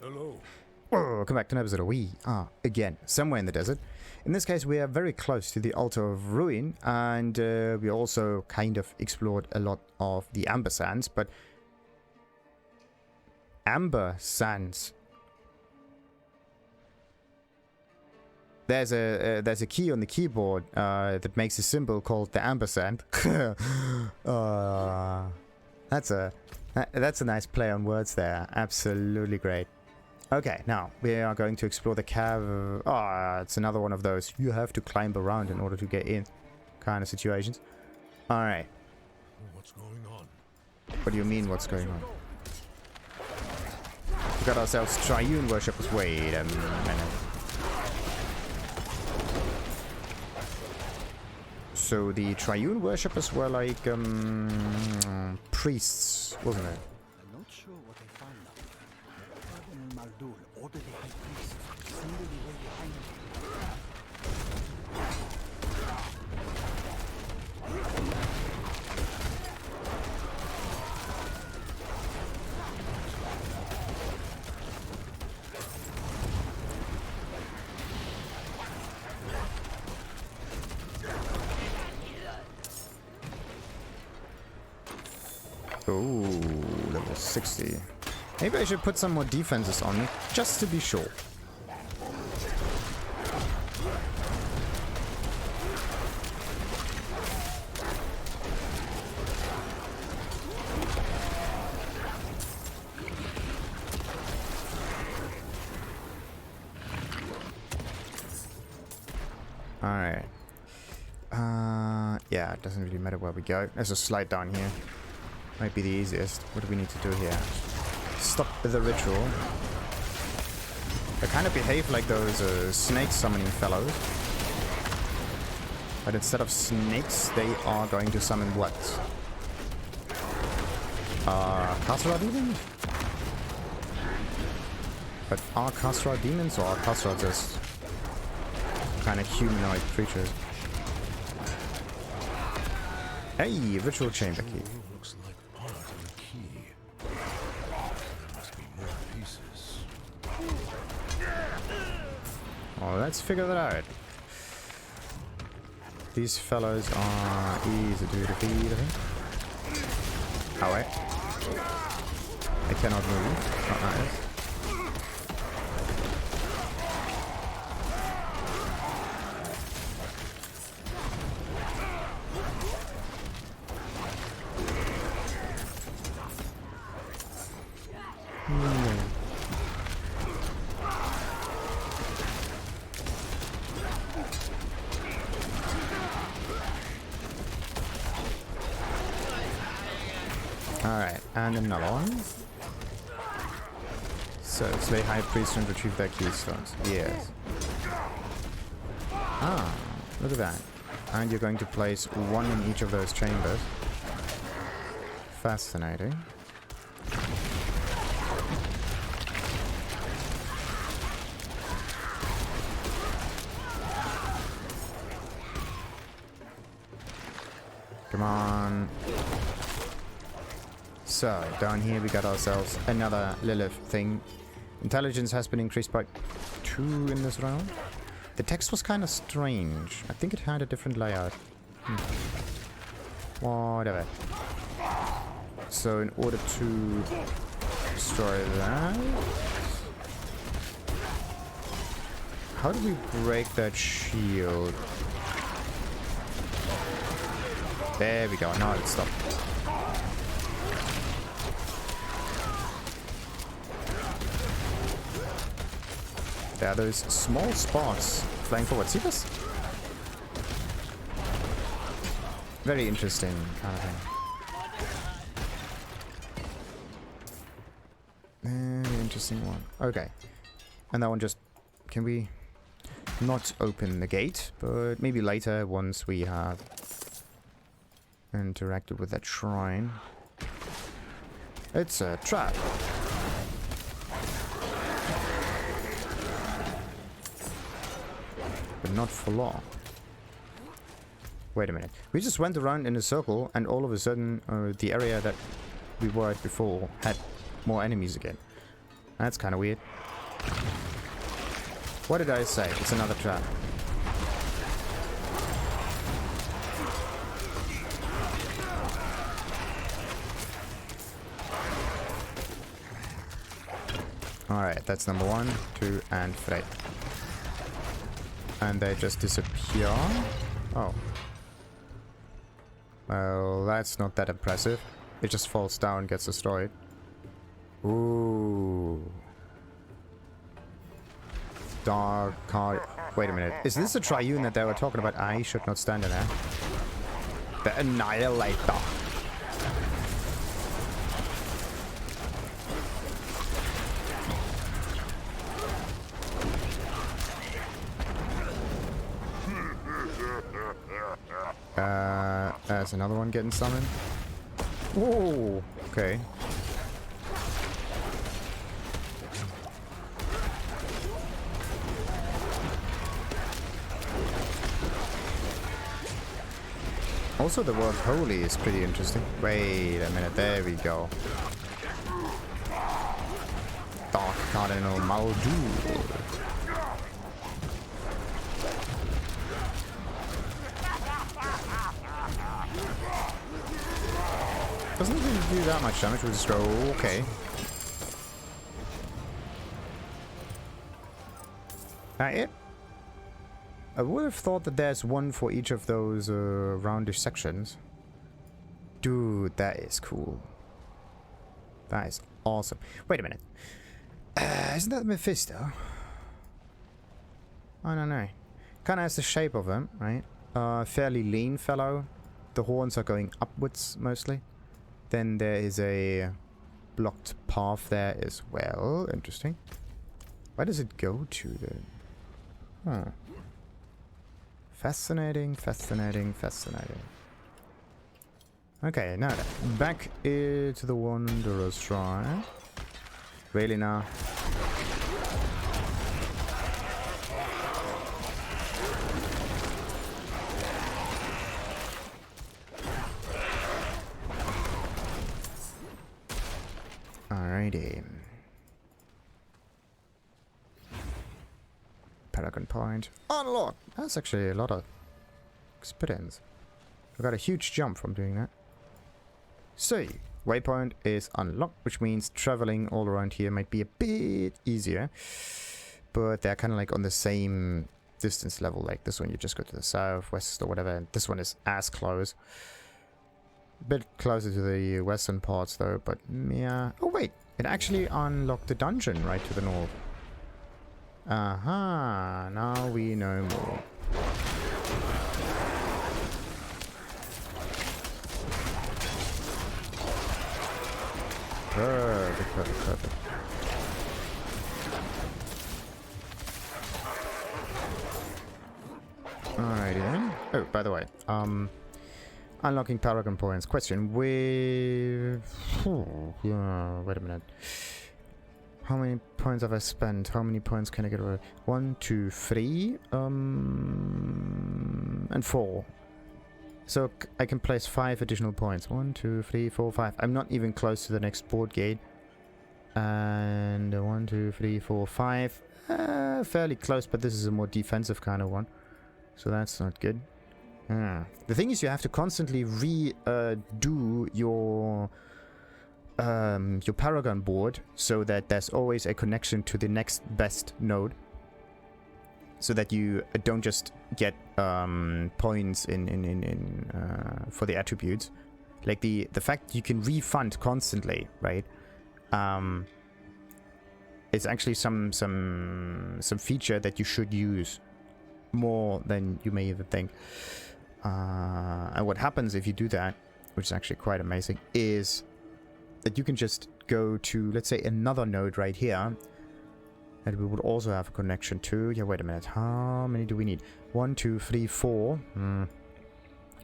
Hello. Welcome back to an episode of We Are Again, somewhere in the desert. In this case, we are very close to the Altar of Ruin, and we also kind of explored a lot of the Amber Sands, but Amber Sands. There's a key on the keyboard that makes a symbol called the ampersand. That's a nice play on words there. Absolutely great. Okay, now we are going to explore the cave. It's another one of those you have to climb around in order to get in kind of situations. All right. What's going on? What do you mean? What's going on? We got ourselves triune worshippers. Wait a minute. So the triune worshippers were like priests, wasn't it? I'm not sure what I found out. Cardinal Maldul ordered the high priest to send the way behind me. Oh, level 60. Maybe I should put some more defenses on me, just to be sure. Alright. Yeah, it doesn't really matter where we go. There's a slide down here. Might be the easiest. What do we need to do here? Stop the ritual. They kind of behave like those snake summoning fellows. But instead of snakes, they are going to summon what? Khasra demons? But are Khasra demons or are Khasra just kind of humanoid creatures? Hey, ritual chamber key. Looks like part of the key. There must be more pieces. Oh, let's figure that out. These fellows are easy to defeat, I think. Oh wait. I cannot move. Not nice. Alright, and another one. So, slay high priest and retrieve their keystones. Yes. Ah, look at that. And you're going to place one in each of those chambers. Fascinating. Come on. So, down here we got ourselves another Lilith thing. Intelligence has been increased by 2 in this round. The text was kind of strange. I think it had a different layout. Whatever. So, in order to destroy that... How do we break that shield? There we go. Now it stopped. There are those small sparks flying forward. See this? Very interesting kind of thing. Very interesting one. Okay. And that one just... Can we not open the gate? But maybe later once we have interacted with that shrine. It's a trap. But not for long. Wait a minute. We just went around in a circle and all of a sudden the area that we were at before had more enemies again. That's kind of weird. What did I say? It's another trap. Alright, that's number 1, 2, and 3. And they just disappear. Oh. Well, that's not that impressive. It just falls down, gets destroyed. Ooh. Dark card. Wait a minute. Is this the Triune that they were talking about? I should not stand in there. The Annihilator. There's another one getting summoned. Whoa. Okay. Also, the word holy is pretty interesting. Wait a minute, there we go. Dark Cardinal Maldul. Doesn't really do that much damage, we'll just go, okay. That it? I would have thought that there's one for each of those roundish sections. Dude, that is cool. That is awesome. Wait a minute. Isn't that Mephisto? I don't know. Kind of has the shape of him, right? Fairly lean fellow. The horns are going upwards mostly. Then there is a blocked path there as well. Interesting. Where does it go to then? Huh. Fascinating, fascinating, fascinating. Okay, now then. Back to the Wanderer's Shrine. Really now? Alrighty. Paragon point. Unlock! That's actually a lot of experience. I got a huge jump from doing that. So, waypoint is unlocked, which means traveling all around here might be a bit easier. But they're kind of like on the same distance level. Like this one, you just go to the south, west, or whatever. And this one is as close. A bit closer to the western parts though, but yeah. Oh wait, it actually unlocked the dungeon right to the north. Aha, now we know more. Perfect, perfect, perfect. Alrighty then. Oh, by the way, unlocking Paragon points. Question with... yeah, wait a minute. How many points have I spent? How many points can I get rid of? 1, 2, 3, and 4. So I can place 5 additional points. 1, 2, 3, 4, 5. I'm not even close to the next board gate. And 1, 2, 3, 4, 5. Fairly close, but this is a more defensive kind of one. So that's not good. The thing is, you have to constantly redo your Paragon board so that there's always a connection to the next best node, so that you don't just get points for the attributes. Like the fact you can refund constantly, right? It's actually some feature that you should use more than you may even think. And what happens if you do that, which is actually quite amazing, is that you can just go to, let's say, another node right here that we would also have a connection to. Yeah, wait a minute. How many do we need? 1, 2, 3, 4.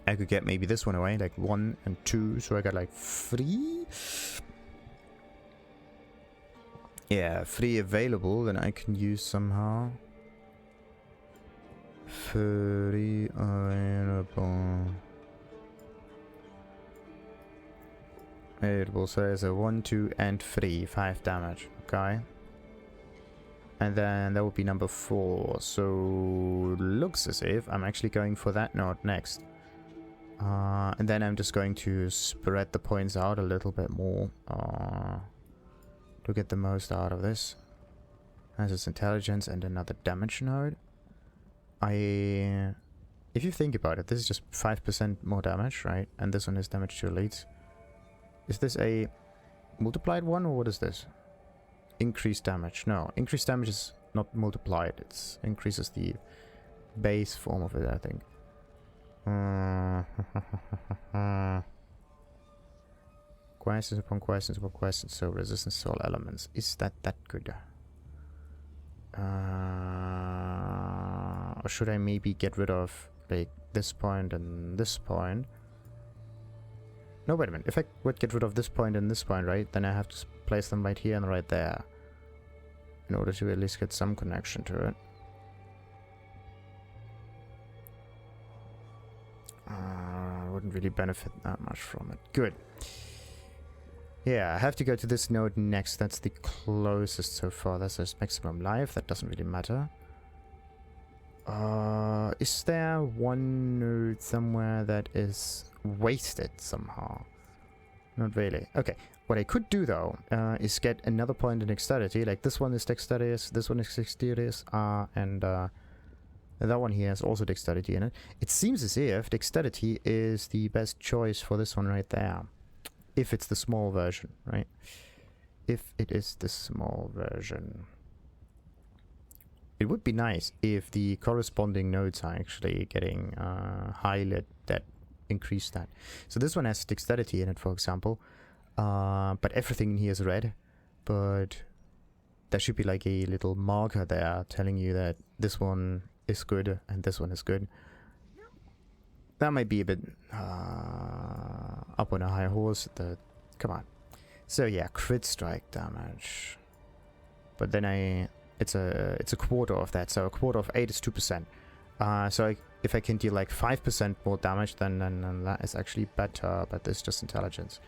I could get maybe this one away, like 1 and 2. So I got like 3. Yeah, 3 available. Then I can use somehow. 3 available. It will say as a 1, 2, and 3, 5 damage. Okay. And then that would be number 4. So looks as if I'm actually going for that node next. And then I'm just going to spread the points out a little bit more to get the most out of this. As its intelligence and another damage node. If you think about it, this is just 5% more damage, right? And this one is damage to elites. Is this a multiplied one, or what is this? Increased damage. No, increased damage is not multiplied. It increases the base form of it, I think. Questions upon questions upon questions. So resistance to all elements. Is that good? Or should I maybe get rid of like this point and this point? No, wait a minute. If I would get rid of this point and this point, right, then I have to place them right here and right there in order to at least get some connection to it. I wouldn't really benefit that much from it. Good. Yeah, I have to go to this node next. That's the closest so far. That's just maximum life. That doesn't really matter. Is there one node somewhere that is wasted somehow? Not really. Okay. What I could do though is get another point in dexterity. Like this one is dexterous, this one is dexterous, and that one here has also dexterity in it. It seems as if dexterity is the best choice for this one right there. If it's the small version, right? If it is the small version. It would be nice if the corresponding nodes are actually getting highlighted that increase that. So this one has dexterity in it, for example. But everything in here is red. But there should be like a little marker there telling you that this one is good and this one is good. That might be a bit up on a high horse. Come on. So yeah, crit strike damage. But then it's a quarter of that. So a quarter of 8 is 2%. So if I can deal like 5% more damage, then that is actually better. But it's just intelligence.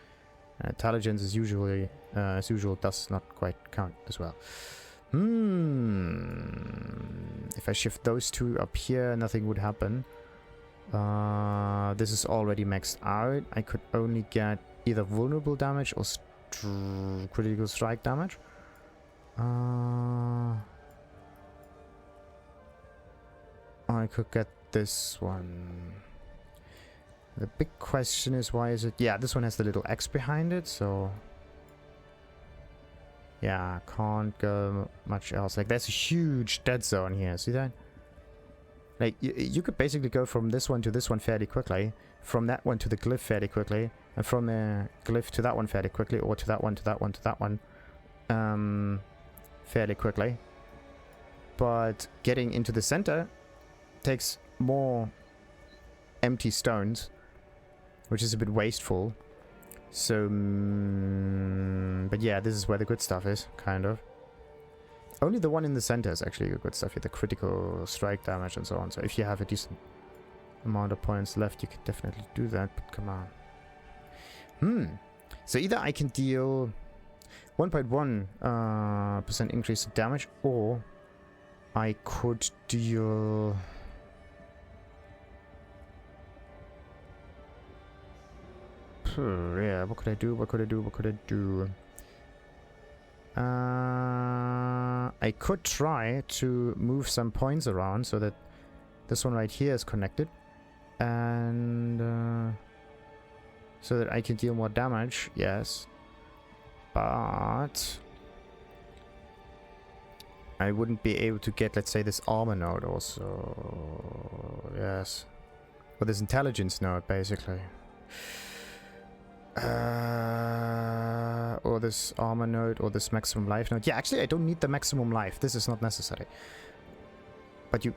Intelligence is usually, as usual, does not quite count as well. If I shift those two up here, nothing would happen. This is already maxed out. I could only get either vulnerable damage or critical strike damage. I could get this one. The big question is, why is it... Yeah, this one has the little X behind it, so... Yeah, can't go much else. Like, there's a huge dead zone here. See that? Like, you could basically go from this one to this one fairly quickly. From that one to the glyph fairly quickly. And from the glyph to that one fairly quickly. Or to that one, to that one, to that one. Fairly quickly. But getting into the center takes more empty stones, which is a bit wasteful. So, but yeah, this is where the good stuff is, kind of. Only the one in the center is actually the good stuff here, the critical strike damage and so on. So if you have a decent amount of points left, you can definitely do that, but come on. So either I can deal 1.1% increase in damage, or I could deal... yeah, what could I do? What could I do? What could I do? I could try to move some points around so that this one right here is connected. And so that I can deal more damage, yes. But I wouldn't be able to get, let's say, this armor node also. Yes. Or this intelligence node, basically. Or this armor node, or this maximum life node. Yeah, actually, I don't need the maximum life. This is not necessary. But you...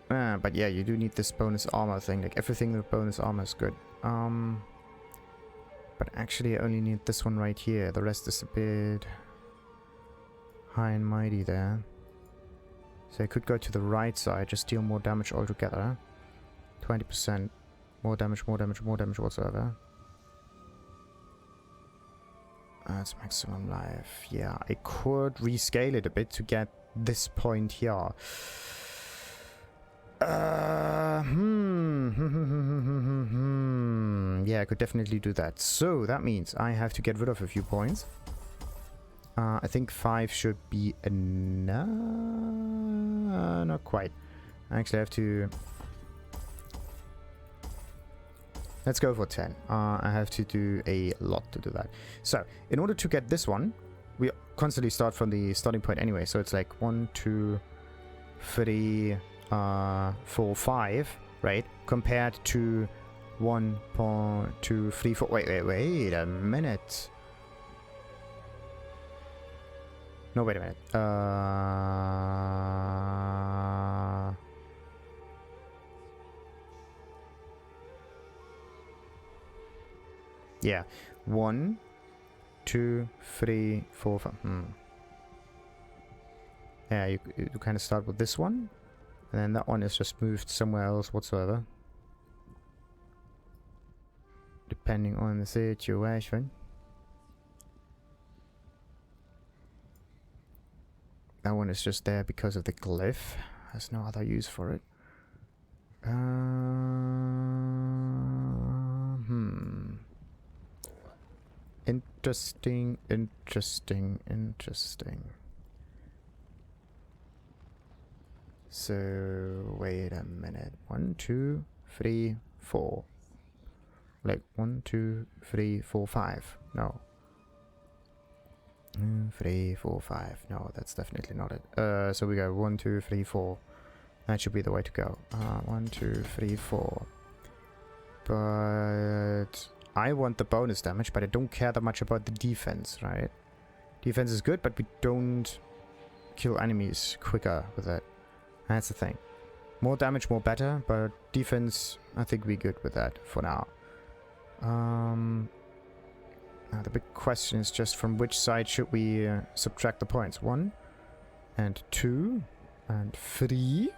but yeah, you do need this bonus armor thing. Like, everything with bonus armor is good. But actually, I only need this one right here. The rest is a bit high and mighty there. So I could go to the right side, just deal more damage altogether. 20%. More damage, more damage, more damage whatsoever. That's maximum life. Yeah, I could rescale it a bit to get this point here. Yeah, I could definitely do that. So that means I have to get rid of a few points. I think 5 should be enough. Not quite. I actually have to... Let's go for 10. I have to do a lot to do that. So, in order to get this one, we constantly start from the starting point anyway. So it's like 1, 2, 3, 4, 5, right? Compared to 1, 2, 3, 4. Wait a minute. No, wait a minute. Yeah. 1, 2, 3, 4, 5. Yeah, you kind of start with this one. And then that one is just moved somewhere else whatsoever. Depending on the situation. That one is just there because of the glyph. There's no other use for it. Interesting. So, wait a minute. 1, 2, 3, 4. Like 1, 2, 3, 4, 5. No. 3, 4, 5. No, that's definitely not it. So we go 1, 2, 3, 4. That should be the way to go. 1, 2, 3, 4. But I want the bonus damage, but I don't care that much about the defense, right? Defense is good, but we don't kill enemies quicker with it. That's the thing. More damage, more better, but defense, I think we're good with that for now. Now the big question is just from which side should we subtract the points? 1 and 2 and 3?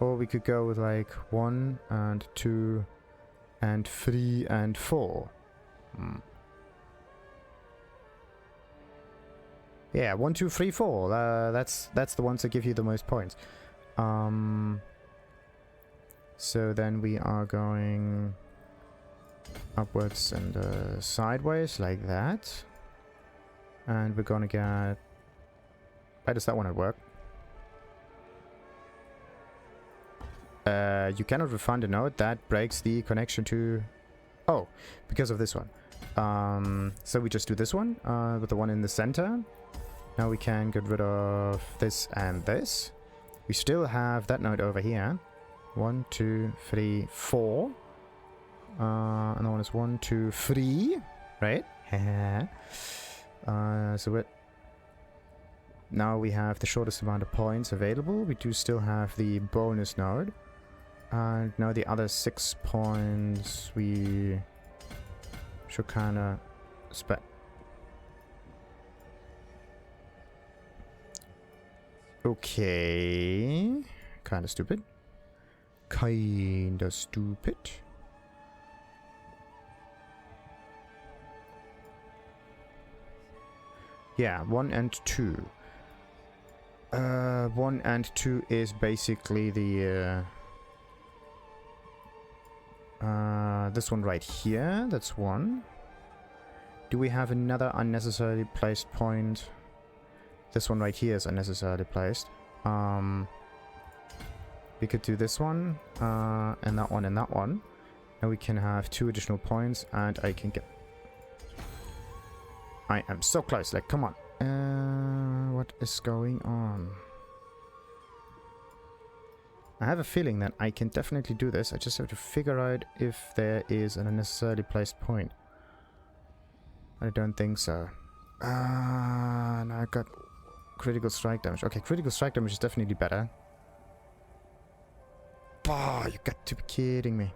Or we could go with like 1 and 2 and 3 and 4. Yeah, 1, 2, 3, 4. That's the ones that give you the most points. So then we are going upwards and sideways like that. And we're gonna get... Why does that one not work? You cannot refund a node. That breaks the connection to... Oh, because of this one. So we just do this one with the one in the center. Now we can get rid of this and this. We still have that node over here. 1, 2, 3, 4. And the one is 1, 2, 3. Right? So we're... Now we have the shortest amount of points available. We do still have the bonus node. And now the other 6 points we should kind of spend. Okay. Kinda stupid. Yeah, 1 and 2. 1 and 2 is basically the... this one right here. That's 1. Do we have another unnecessarily placed point? This one right here is unnecessarily placed. We could do this one, and that one, and that one. And we can have 2 additional points, and I can get... I am so close, like, come on. What is going on? I have a feeling that I can definitely do this. I just have to figure out if there is an unnecessarily placed point. I don't think so. Now I got critical strike damage. Okay, critical strike damage is definitely better. Oh, you got to be kidding me.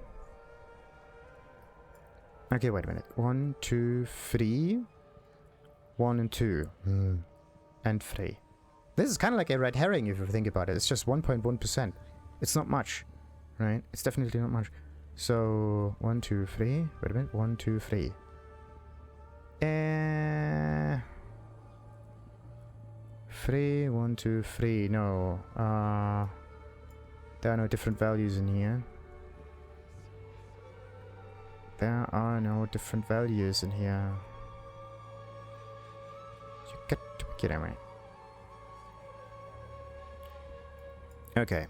Okay, wait a minute. 1, 2, 3. 1 and 2. And 3. This is kind of like a red herring if you think about it. It's just 1.1%. It's not much, right? It's definitely not much. So, 1, 2, 3. Wait a minute. 1, 2, 3. 3, 1, 2, 3. No. There are no different values in here. There are no different values in here. You got to be kidding me. Okay.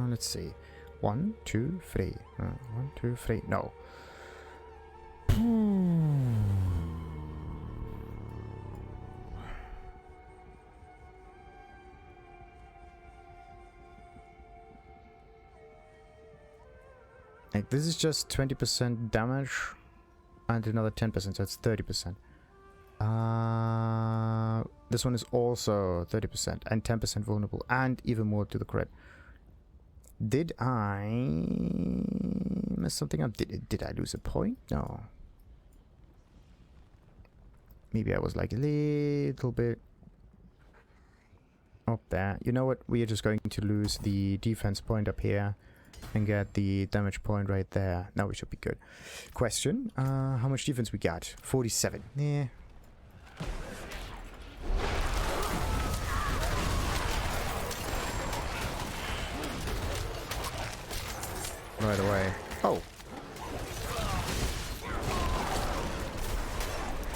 Let's see. 1, 2, 3. 1, 2, 3. No. Like, this is just 20% damage and another 10%, so it's 30%. This one is also 30% and 10% vulnerable and even more to the crit. Did I mess something up? Did I lose a point? No. Maybe I was like a little bit up there. You know what? We are just going to lose the defense point up here and get the damage point right there. Now we should be good. Question, how much defense we got? 47. Yeah. Right away. Oh.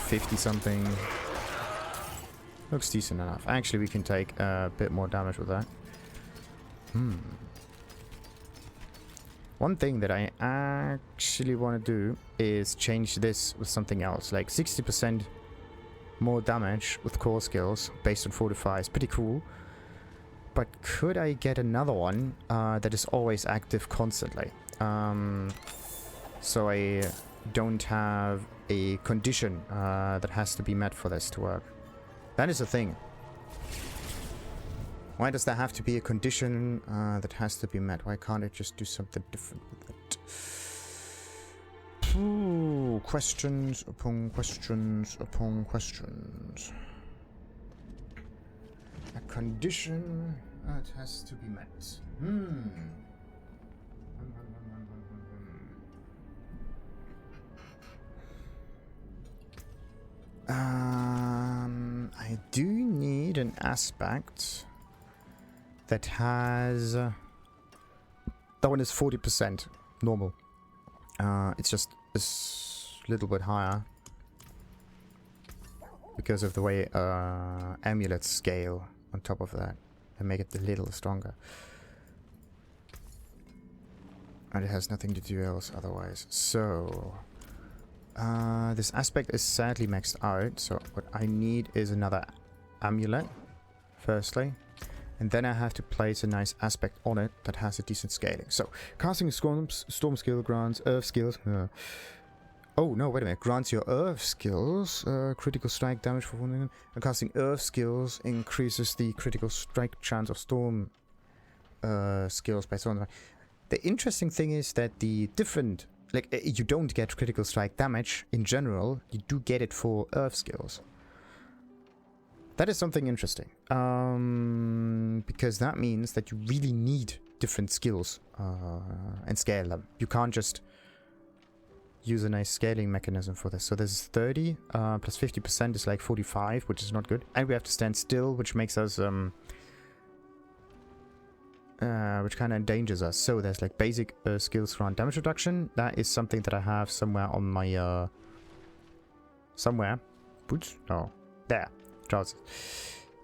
50 something. Looks decent enough. Actually, we can take a bit more damage with that. One thing that I actually want to do is change this with something else. Like 60% more damage with core skills based on Fortify is pretty cool. But could I get another one that is always active constantly? So I don't have a condition that has to be met for this to work. That is a thing. Why does there have to be a condition that has to be met? Why can't I just do something different with it? Ooh, questions upon questions upon questions. A condition that has to be met. I do need an aspect that has... that one is 40% normal. It's just this little bit higher because of the way amulets scale on top of that and make it a little stronger. And it has nothing to do else otherwise. So this aspect is sadly maxed out, so what I need is another amulet firstly, and then I have to place a nice aspect on it that has a decent scaling. So casting storm skill grants earth skills. Oh no, wait a minute. Grants your earth skills critical strike damage for 1 minute. And casting earth skills increases the critical strike chance of storm skills by so on. The interesting thing is that the different, like, you don't get critical strike damage in general. You do get it for earth skills. That is something interesting. Because that means that you really need different skills and scale them. You can't just use a nice scaling mechanism for this. So this is 30 plus 50% is like 45, which is not good. And we have to stand still, which makes us which kind of endangers us. So there's like basic skills around damage reduction. That is something that I have somewhere on my somewhere. Boots? No. There. Trousers.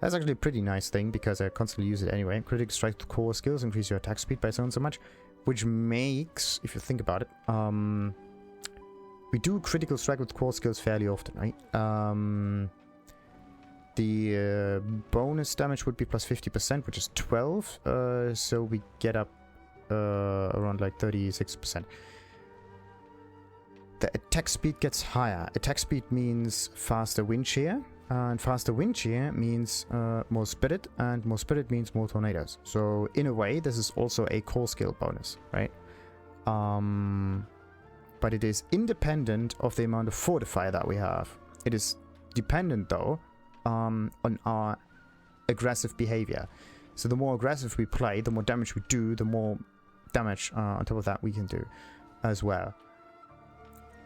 That's actually a pretty nice thing because I constantly use it anyway. Critical strike with core skills increase your attack speed by so and so much, which makes, if you think about it, we do critical strike with core skills fairly often, right? The bonus damage would be plus 50%, which is 12. So we get up around like 36%. The attack speed gets higher. Attack speed means faster wind shear. And faster wind shear means more spirit. And more spirit means more tornadoes. So in a way, this is also a core skill bonus, right? But it is independent of the amount of fortify that we have. It is dependent, though, on our aggressive behavior. So the more aggressive we play, the more damage we do, the more damage on top of that we can do as well.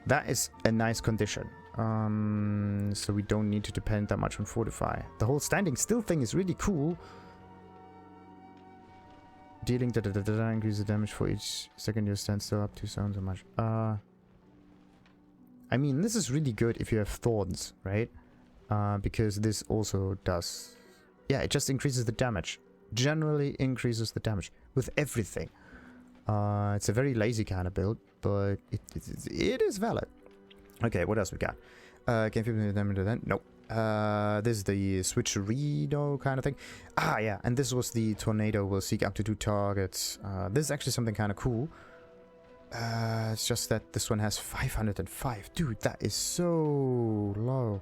That is a nice condition. So we don't need to depend that much on Fortify. The whole standing still thing is really cool. Dealing increase the damage for each second you stand still up to so much. I mean, this is really good if you have thorns, right? Because this also does... Yeah, it just increases the damage. Generally increases the damage with everything. It's a very lazy kind of build, but it is valid. Okay, what else we got? Can 50 damage to that? Nope. This is the switcherino kind of thing. Ah, yeah, and this was the tornado will seek up to 2 targets. This is actually something kind of cool. It's just that this one has 505. Dude, that is so low.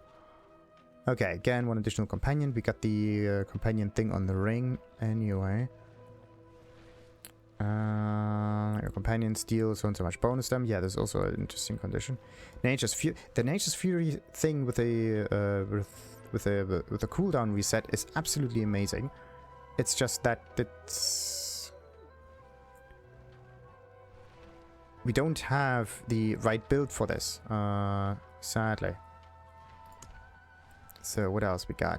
Okay, again, one additional companion. We got the companion thing on the ring anyway. Your companions deal so and so much bonus damage. Yeah, there's also an interesting condition. Nature's Fury. The Nature's Fury thing with a cooldown reset is absolutely amazing. It's just that we don't have the right build for this, sadly. So what else we got?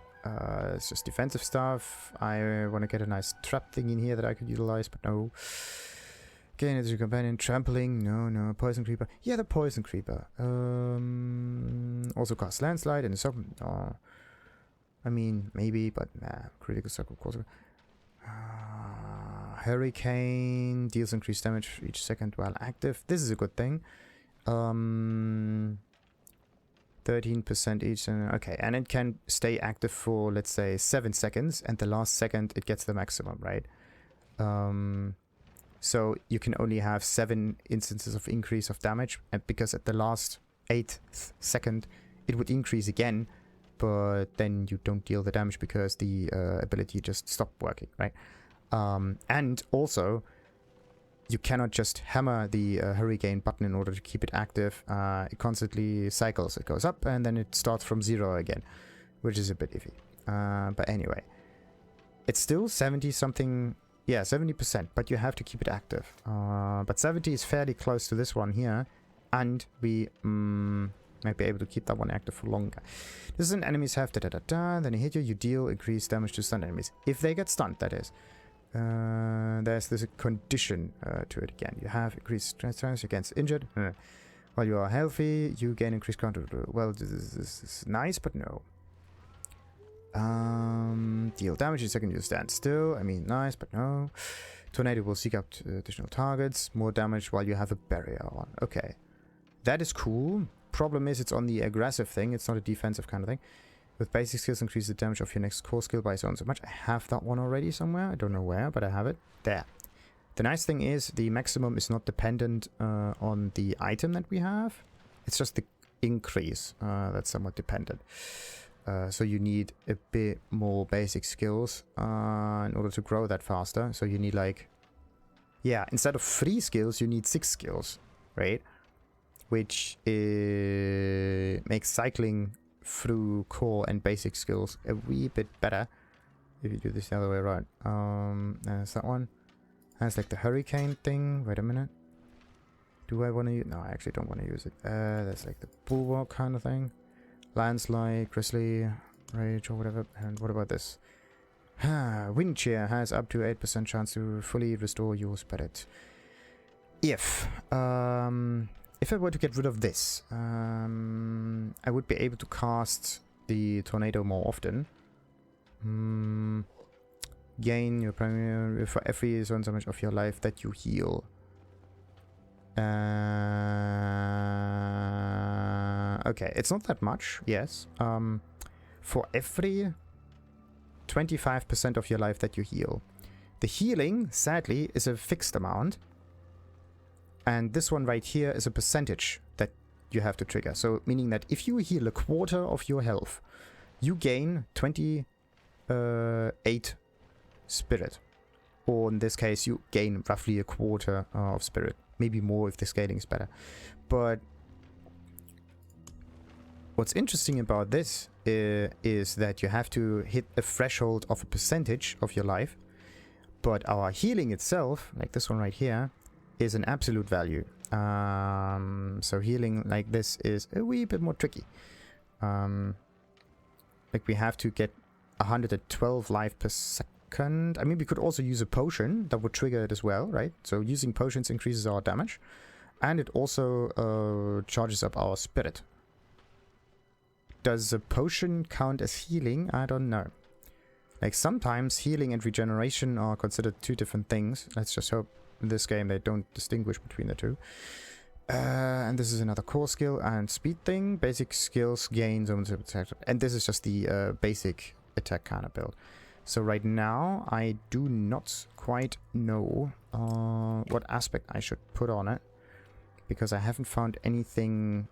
It's just defensive stuff. I want to get a nice trap thing in here that I could utilize, but no. Again, it's your companion. Trampling. No. Poison Creeper. Yeah, the Poison Creeper. Also cast Landslide and so. I mean, maybe, but nah. Critical Circle, of course. Hurricane deals increased damage each second while active. This is a good thing. 13% each. Okay, and it can stay active for, let's say, 7 seconds, and the last second it gets the maximum, right? So you can only have 7 instances of increase of damage, and because at the last 8th second it would increase again, but then you don't deal the damage because the ability just stopped working, right? And also, you cannot just hammer the Hurricane button in order to keep it active. It constantly cycles. It goes up and then it starts from 0 again, which is a bit iffy. But anyway, it's still 70 something. Yeah, 70%, but you have to keep it active. But 70 is fairly close to this one here, and we might be able to keep that one active for longer. This is an enemies have then you hit you deal increased damage to stunned enemies. If they get stunned, that is. There's this condition to it again. You have increased strength against injured. While you are healthy, you gain increased counter. Well, this is nice, but no. Deal damage the second you stand still. I mean, nice, but no. Tornado will seek out additional targets. More damage while you have a barrier on. Okay. That is cool. Problem is it's on the aggressive thing. It's not a defensive kind of thing. With basic skills, increase the damage of your next core skill by so and so much. I have that one already somewhere. I don't know where, but I have it. There. The nice thing is the maximum is not dependent on the item that we have. It's just the increase that's somewhat dependent. So you need a bit more basic skills in order to grow that faster. So you need like... Yeah, instead of 3 skills, you need 6 skills, right? Which makes cycling through core and basic skills a wee bit better if you do this the other way around. There's that one. That's like the hurricane thing. Wait a minute. Do I want to use... No, I actually don't want to use it. That's like the bulwark kind of thing. Landslide, Grizzly, Rage or whatever. And what about this? Wind Cheer has up to 8% chance to fully restore your spirit. If I were to get rid of this, I would be able to cast the tornado more often. Gain your primary for every so and so much of your life that you heal. Okay, it's not that much, yes. For every 25% of your life that you heal. The healing, sadly, is a fixed amount. And this one right here is a percentage that you have to trigger. So, meaning that if you heal a quarter of your health, you gain 28 spirit. Or in this case, you gain roughly a quarter of spirit. Maybe more if the scaling is better. But what's interesting about this is that you have to hit a threshold of a percentage of your life. But our healing itself, like this one right here, is an absolute value. So healing like this is a wee bit more tricky. Like we have to get 112 life per second. I mean, we could also use a potion that would trigger it as well, right? So using potions increases our damage. And it also charges up our spirit. Does a potion count as healing? I don't know. Like sometimes healing and regeneration are considered two different things. Let's just hope in this game they don't distinguish between the two. And this is another core skill and speed thing. Basic skills gains and this is just the basic attack kind of build. So right now I do not quite know what aspect I should put on it, because I haven't found anything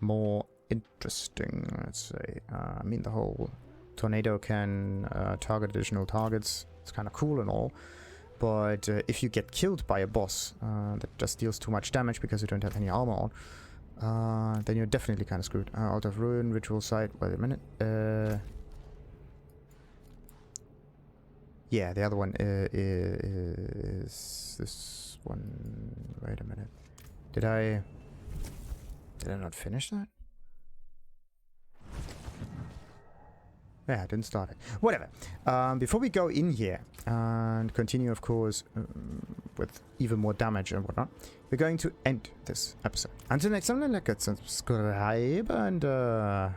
more interesting. Let's say I mean, the whole tornado can target additional targets. It's kind of cool and all. But if you get killed by a boss that just deals too much damage because you don't have any armor on, then you're definitely kind of screwed. Altar of Ruin, Ritual Site. Wait a minute. Yeah, the other one is this one. Wait a minute. Did I not finish that? Yeah, I didn't start it. Whatever. Before we go in here and continue, of course, with even more damage and whatnot, we're going to end this episode. Until next time, like and subscribe and Farewell.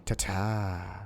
ta-ta.